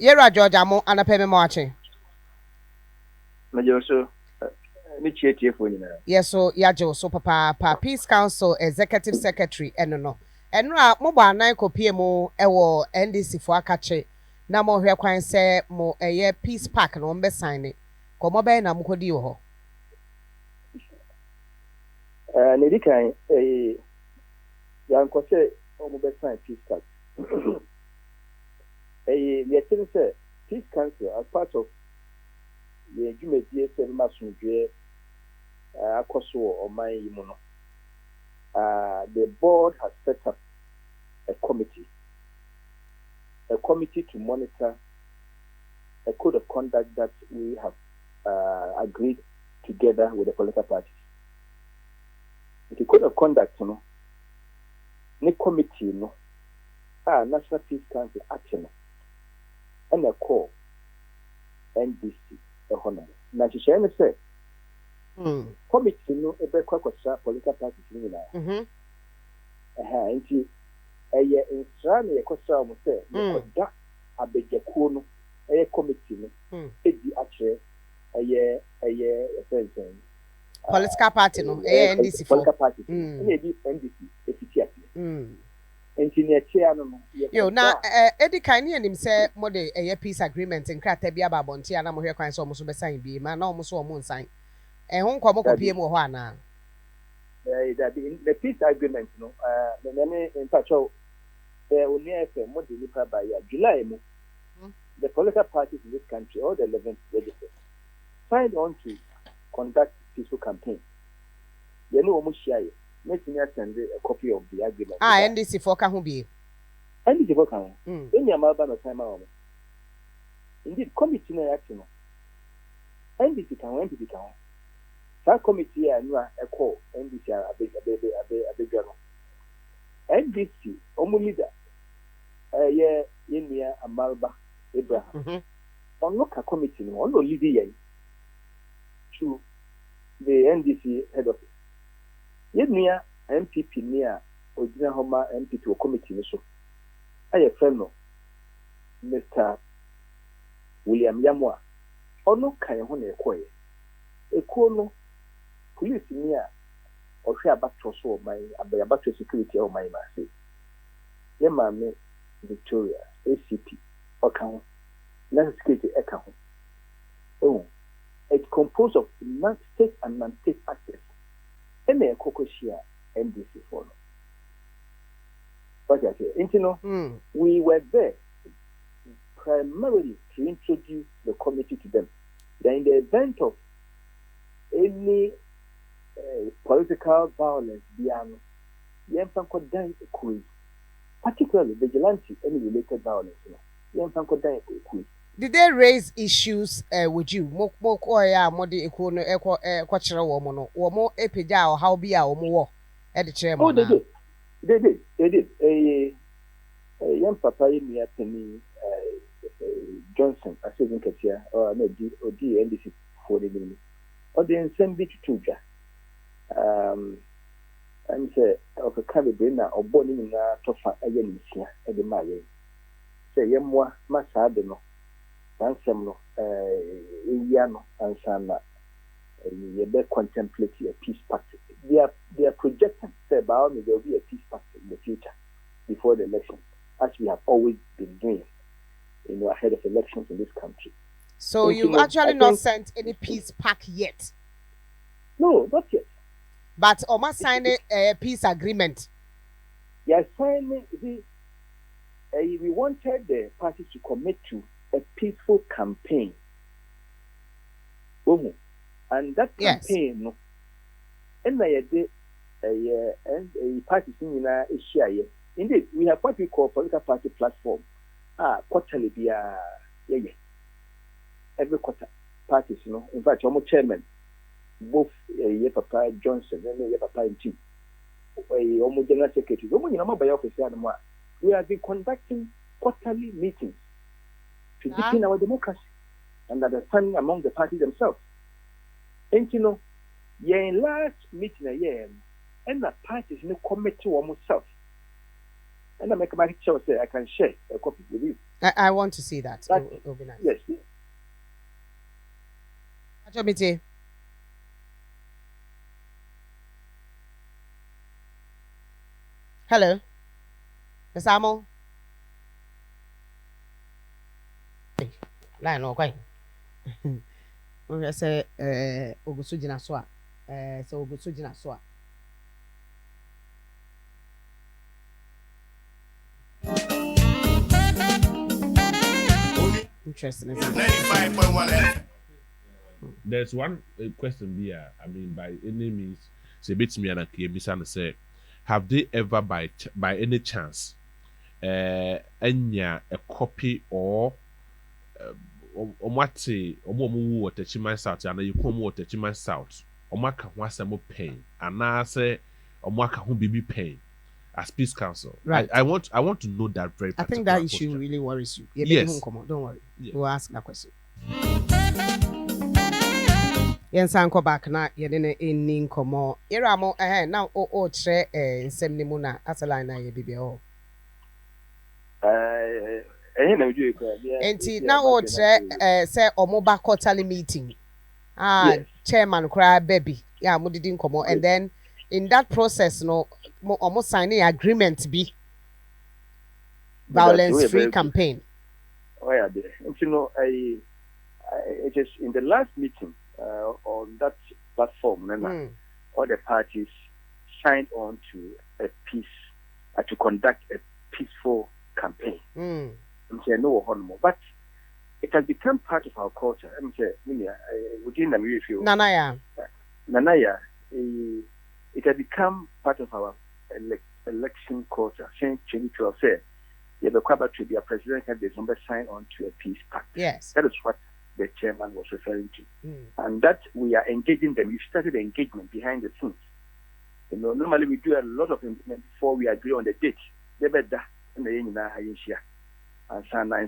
Yera George Amoh anapeme mo ache. Major so initiative for you. Yes, so yajo so papa Peace Council Executive Secretary no. Enra mo ba nan kopie mu ewo NDC fo akache na mo hwe kwan se mo Peace Park no mbe sign ne. Komo be na mo kodi ho. Ne di kan yan ko se o mo be sign Peace Park. We actually say Peace Council as part of the Jumedie Masunjwe akoso o man yi mu no. The board has set up a committee to monitor a code of conduct that we have agreed together with the political parties. The code of conduct, the committee, National Peace Council action, and a call NDC, a honor. Now, she say, committee, a very political parties, nti eye insra na yekosa o se yekoda abejakuo no eye committee no edi akire eye represent political party no NDC political party na edi NDC efiti akire nti ne chia no yo na edi kan ne nim se mo de eye peace agreement nkrata bia ba bonte ana mo hwe kwan so mo so be sign bi ma na mo so o mo nsan ho nkomo kopie mu ho ana the peace agreement, in fact, only more delivered by July. The political parties in this country, all the 11 registered, signed on to conduct peaceful campaign. You know, almost share. Let me send a copy of the agreement. NDC for Kahubi. NDC for Kahubi. Then you are about time. Indeed, committee action. NDC can that committee a call NDC a big NDC leader Yenia Amalba Abraham on look a committee on lead to the NDC head office. Yenia MPP near Ojina Homa MP to a committee so I a friend of Mr. William Yamwa or no Kayahone a kono police near or share back to so my about security or my mercy. Yemame Victoria, ACP, account, national security account. Oh, it's composed of state and non-state actors. And a Kokoshia NDC for. What I say, we were there primarily to introduce the committee to them. Then in the event of any political violence beyond particularly vigilante, any related violence. Did they raise issues with you? Modi Equono Equa Quachera Womono, or more Epiga or how be our more at the chairman? Oh, they did. A young papa in the Penny Johnson, I said in Katia, or no, NDC for the minute. Or the assembly to Tuja. And say, of a carabiner or boning in a tofa again here at the Maya. Say, Yamwa, Masadeno, Ansemno, Indiano, and Sana, you better contemplate a peace party. They are projecting, say, about me, there will be a peace party in the future before the election, as we have always been doing, ahead of elections in this country. So you've actually not sent any peace pack yet? No, not yet. But Oma signed a peace agreement. Yes, signing. We wanted the parties to commit to a peaceful campaign. And that campaign, and a party in Asia. Indeed, we have what we call political party platform. Quarterly, every quarter parties, in fact, almost chairman, both Papa Johnson and Papa and Tim, almost general secretary. We have been conducting quarterly meetings to deepen our democracy and understanding among the parties themselves. And in last meeting and the parties commit to almost self. and I make a show say I can share a copy with you. I want to see that. It will be nice. Yes. Hello, Miss Amoh. Line okay. We say ogusu jina so a so ogusu jina so a interesting. 95.1. There's one question here. I mean, by any means, say bit me and Kiyemi say, have they ever by any chance enya a copy or omwate omo water chiman south and you come water chiman south omaka wasamo pain and now say omaka hu bibi pain as peace council, right? I want to know that very. I think that issue really worries you. Yes. Don't worry. Yeah. We'll ask that question. Yes, Uncle back na yedene in komo. Iramo now o tre nsem ni mu na asala na ye bibi o. Enti na o tre say omoba quarterly meeting. Yes. Chairman cry baby. Yeah, mo didn't komo and then in that process no almost signing agreement be violence free campaign. Oh yeah, you know, it is in the last meeting on that platform, all the parties signed on to a peace to conduct a peaceful campaign. But it has become part of our culture. Within the field, Nanaya, it has become part of our election culture. Since 2012, you have to be a president candidate sign on to a peace pact. Yes, that is what the chairman was referring to, and that we are engaging them. We started the engagement behind the scenes. You know, normally we do a lot of engagement before we agree on the date. And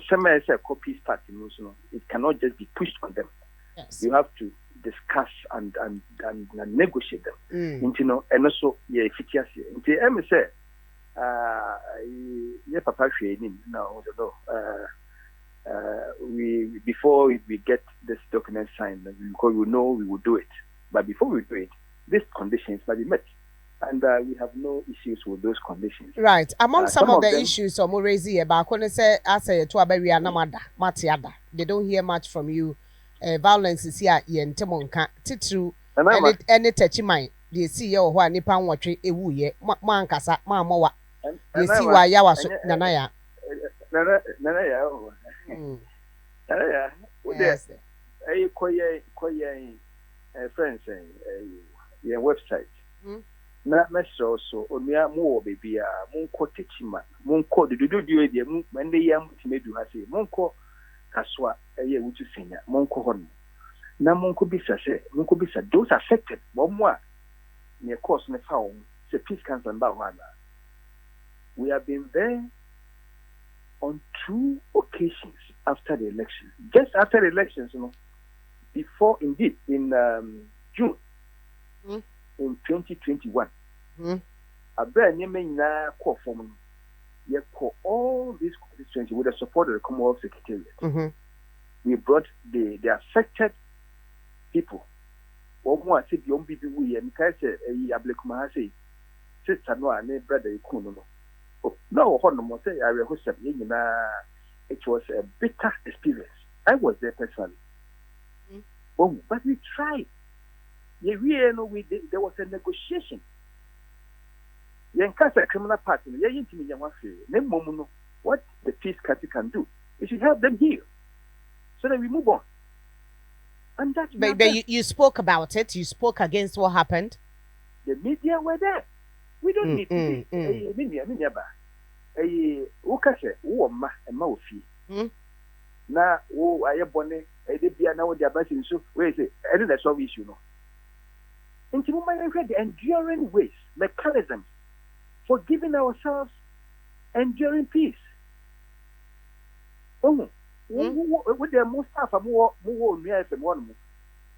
some as a peace pact, it cannot just be pushed on them. Yes. You have to discuss and negotiate them. You know, and also efficacy. Papa we before we get this document signed, because we know we will do it. But before we do it, these conditions must be met, and we have no issues with those conditions. Right. Among some of the issues I'm raising about, say to Aberia Namada, Matiada, they don't hear much from you. Violence is here in Temonka, Titru, any touchy mind. They see your one nipan watching a woo ye, Mankasa, Mamoa. They see why Yawas Nanaya. Yes. Friends, your website. Na meso so onua mo baby a monko techima monko do when they yam timedu ha say monko kaswa eye wutu senya monko hono na monko bisa those affected mo a ne course ne fa won say peace council ba ho ana. We have been there on 2 occasions after the election. Just after the elections, before indeed in June in 2021. All these constituencies with the support of the Commonwealth Secretariat. We brought the affected people. One said the only people we and Kaiser Ablekuma say, Sister Noah, brother Kuno. No, say it was a bitter experience. I was there personally. But we tried. There was a negotiation. Criminal party. What the peace country can do, we should help them heal, so that we move on. And that. But you spoke about it. You spoke against what happened. The media were there. We don't need to na wo aye bone e de bia na wo de abasin so we say e dey solve issue no. Into the enduring ways, mechanisms for giving ourselves enduring peace. With the most staff, more near from one.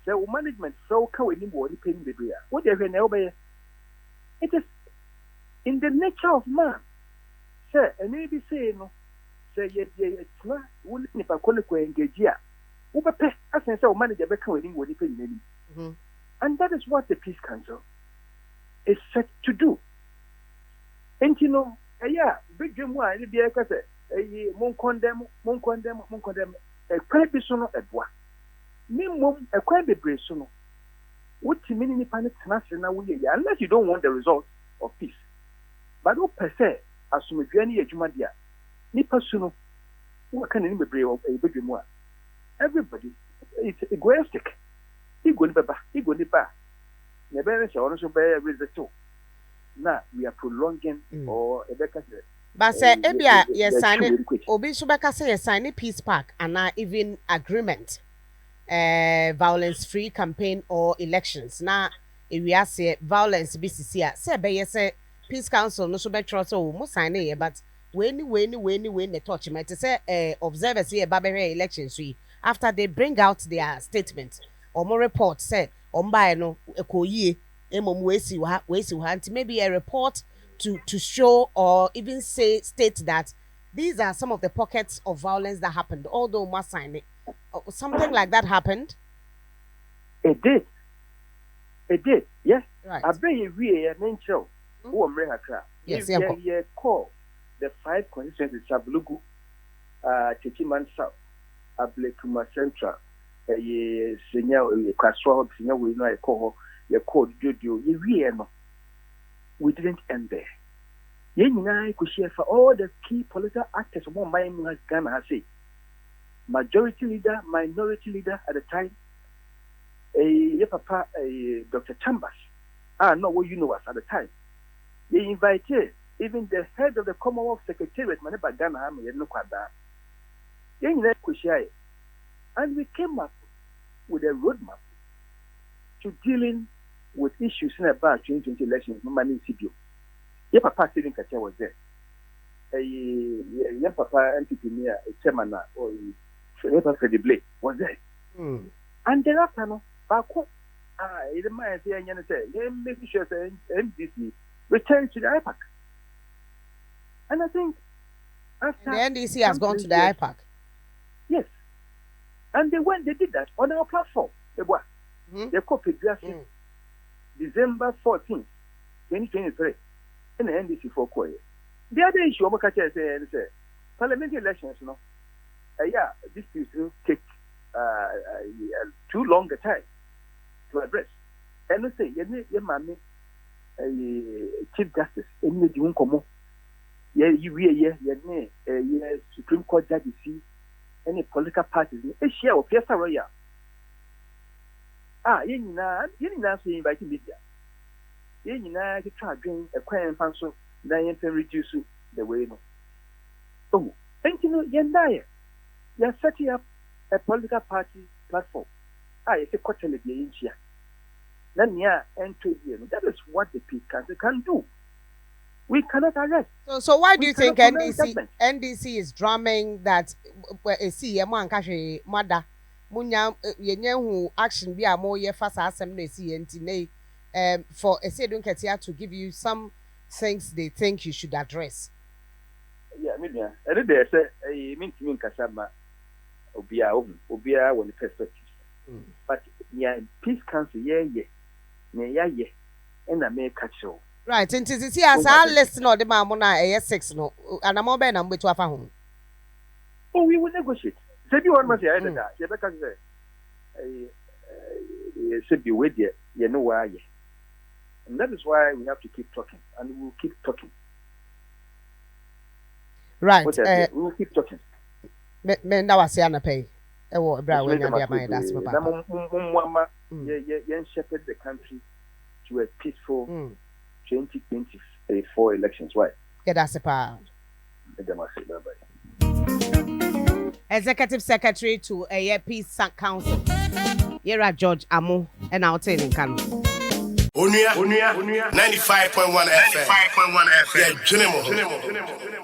So management so can we need paying the beer. What they obey. It is in the nature of man. Say, and maybe say no. Say it's not. Wouldn't if I call it engage ya. Ubepe, as I say, manager become winning what you pay. And that is what the Peace Council is set to do. And you know, big dream one, the dear Cassa, mon condemn, a quite be sono at what. Minimum, a quite be brave sono. What you mean in the panic national way, unless you don't want the result of peace. But no per se, as soon as you any Jumadia, Nipa Suno, what can any brave of a big dream one? Everybody, it's egoistic. He go nipa. Never say also bear with the two. Now we are prolonging or a better. But say, Ebia, yes, sign it. Obi Subaka say, yes, sign a peace pact and even agreement, violence-free campaign or elections. Now, if we are say violence, BCC, say, be yes, peace council no subaka so mo sign it, but when the touch me to say, observers here, Babere elections after they bring out their statement. Or more report said on by no ekoye emom wesi ha maybe a report to show or even state that these are some of the pockets of violence that happened, although must sign it. Something like that happened. It did, yes. Right. I bet you we a mental who America. Yes, yeah. Call the 5 constituencies: Sablugu, Chichiman South, Ablekuma Central. Senior Craswell, senior, we know a call your code Judio, we didn't end there. Yen and I could share for all the key political actors of one my Ghana has said. Majority leader, minority leader at the time, Papa, Dr. Chambers. Not what you know us at the time. They invited even the head of the Commonwealth Secretariat, Maneba Ghana, no Kwada. Yen and I could share. And we came up with a roadmap to dealing with issues in about 2020 elections. No money CBO. Your papa Stephen Kacha was there. Your papa MPP chairman or Freddy Blake was there. And thereafter, no, it might say, making sure the NDC return to the IPAC. And I think after the NDC has gone to the IPAC. Yes. And they did that on our platform. They copied December 14th, 2023, in the NDC for Koya. The other issue, Omakacha said, parliamentary elections, this will take too long a time to address. And I say, Mammy, Chief Justice, any June Como, Supreme Court judge, see. Any political parties, a share of Fiesta Royal. You know, saying by media. You know, to try doing a quiet function, then you can reduce the way. Oh, and you know, you're setting up a political party platform. It's a quarterly in here. Then, and 2 years. That is what the Peace Council can do. We cannot arrest. So why do you think NDC is drumming that see mother munya yenyehu action be a more fast assembly for a say to give you some things they think you should address? Yeah, media. And they say mean kasama obia when the perspective. But Peace Council and I may catch you. Right, and to see as I listen or the Mamona 6 no, and I'm over number 12 home. Oh, we will negotiate. Say you want to say that. You better say be with you know why. And that is why we have to keep talking, and we will keep talking. Right. We will keep talking. Men that was saying pay. When that's Papa. Shepherd the country to a peaceful 2024 elections. Why? Yeah, that's a power. Executive Secretary to a Peace Council. Here George Amoh and I'll tell you Kano. Onua 95.1 FM. Yeah, Junimo.